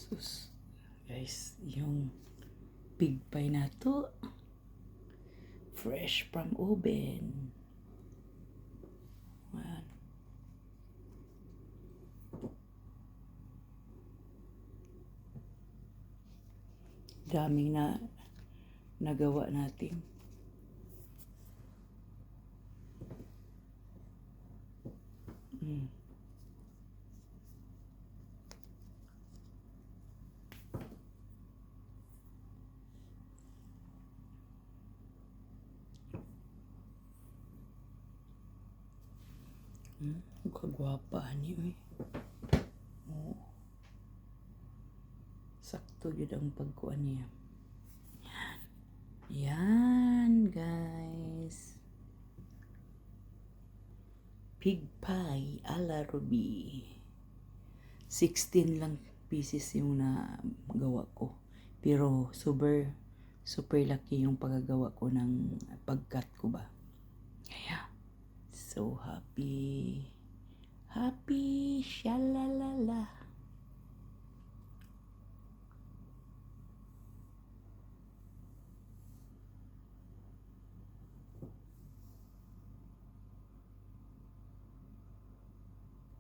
Sus, guys, yung pig pie na to, fresh from oven. Ayan. Daming na nagawa natin. Kagwapa ni uy. Oh. Sakto yun ang pagkuan niya. Yan, guys. Pig pie a la Ruby. 16 lang pieces yung nagawa ko. Pero super laki yung paggagawa ko ng pagkat ko ba. Kaya, so happy.